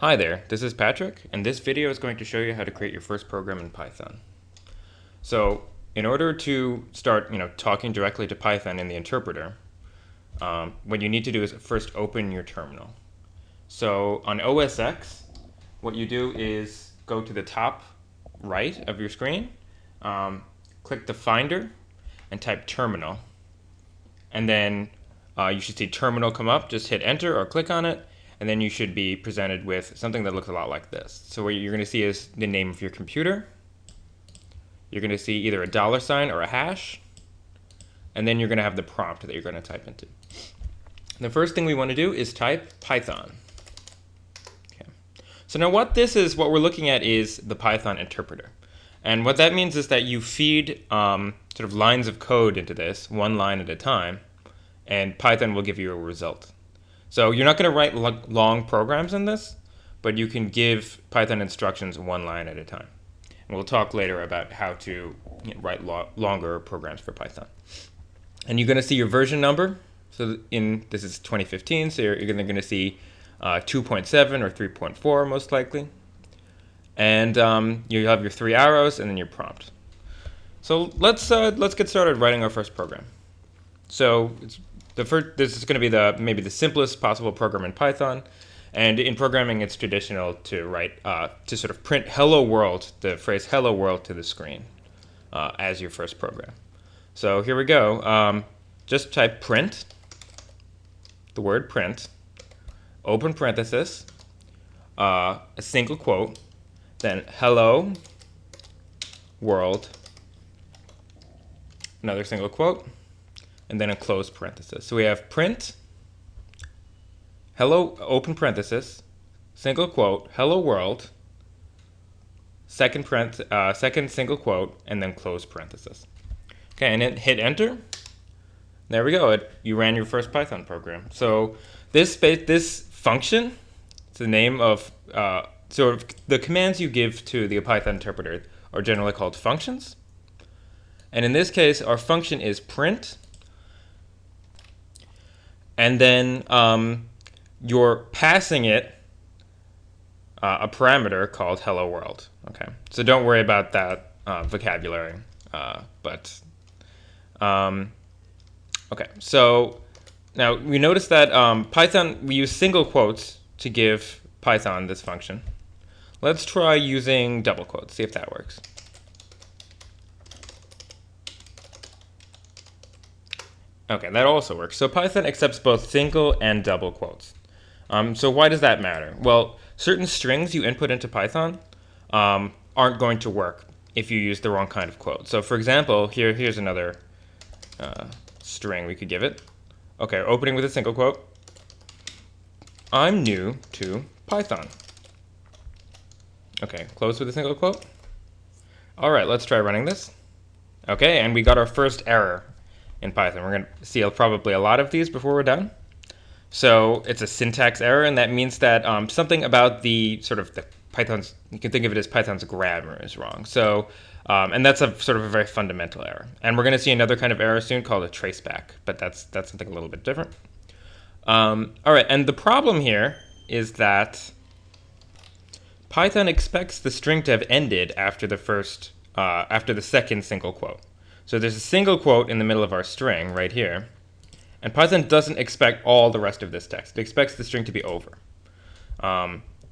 Hi there, this is Patrick, and this video is going to show you how to create your first program in Python. So, in order to start, talking directly to Python in the interpreter, what you need to do is first open your terminal. So, on OS X, what you do is go to the top right of your screen, click the Finder, and type terminal. And then you should see terminal come up. Just hit enter or click on it, and then you should be presented with something that looks a lot like this. So what you're going to see is the name of your computer. You're going to see either a $ or a hash, and then you're going to have the prompt that you're going to type into. The first thing we want to do is type Python. Okay. So now what we're looking at is the Python interpreter. And what that means is that you feed sort of lines of code into this, one line at a time, and Python will give you a result. So you're not going to write long programs in this, but you can give Python instructions one line at a time. And we'll talk later about how to write longer programs for Python. And you're going to see your version number. So this is 2015, so you're going to see 2.7 or 3.4 most likely. And you have your 3 arrows and then your prompt. So let's get started writing our first program. So this is going to be maybe the simplest possible program in Python. And in programming, it's traditional to write to sort of print "hello world," the phrase "hello world" to the screen as your first program. So here we go. Just type print, the word print, open parenthesis, a single quote, then hello world, another single quote, and then a closed parenthesis. So we have print, hello, open parenthesis, single quote, hello world, second single quote, and then closed parenthesis. Okay, and then hit enter. There we go. You ran your first Python program. So this function, it's the name of sort of the commands you give to the Python interpreter are generally called functions. And in this case, our function is print. And then you're passing it a parameter called hello world. Okay, so don't worry about that vocabulary. Okay, so now we notice that Python, we use single quotes to give Python this function. Let's try using double quotes, see if that works. Okay, that also works. So Python accepts both single and double quotes. So why does that matter? Well, certain strings you input into Python aren't going to work if you use the wrong kind of quote. So for example, here's another string we could give it. Okay, opening with a single quote. I'm new to Python. Okay, close with a single quote. All right, let's try running this. Okay, and we got our first error in Python. We're going to see probably a lot of these before we're done. So it's a syntax error, and that means that something about the Python's, you can think of it as Python's grammar is wrong. So, and that's a sort of a very fundamental error. And we're going to see another kind of error soon called a traceback, but that's something a little bit different. All right, and the problem here is that Python expects the string to have ended after the second single quote. So there's a single quote in the middle of our string right here, and Python doesn't expect all the rest of this text. It expects the string to be over.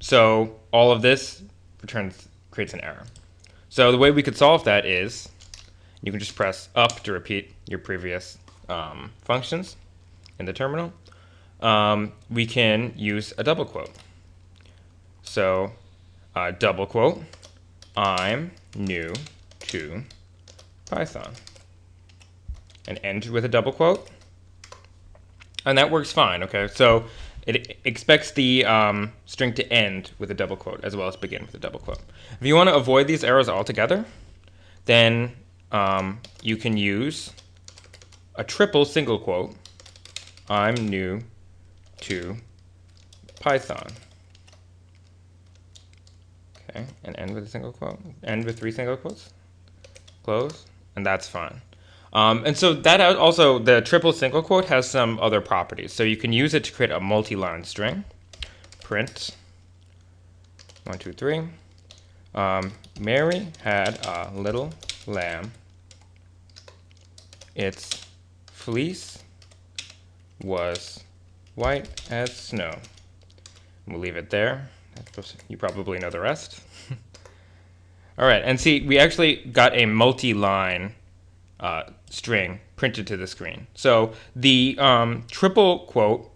So all of this creates an error. So the way we could solve that is you can just press up to repeat your previous functions in the terminal. We can use a double quote. So double quote, I'm new to Python, and end with a double quote, and that works fine. Okay, so it expects the string to end with a double quote as well as begin with a double quote. If you want to avoid these errors altogether, then you can use a triple single quote. I'm new to Python. Okay, and end with a single quote. End with 3 single quotes. Close, and that's fine. And so that also, the triple single quote has some other properties. So you can use it to create a multi-line string. Print 1, 2, 3. Mary had a little lamb. Its fleece was white as snow. We'll leave it there. You probably know the rest. All right, and see, we actually got a multi-line string printed to the screen. So the triple quote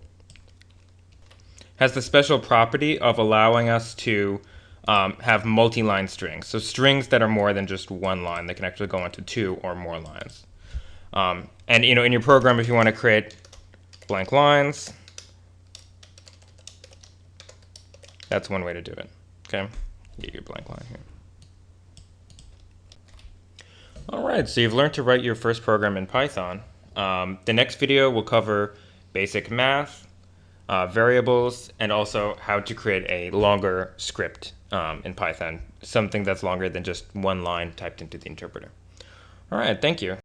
has the special property of allowing us to have multi-line strings. So strings that are more than just one line, they can actually go into 2 or more lines. And in your program, if you want to create blank lines, that's one way to do it. Okay, get your blank line here. All right, so you've learned to write your first program in Python. The next video will cover basic math, variables, and also how to create a longer script in Python, something that's longer than just one line typed into the interpreter. All right, thank you.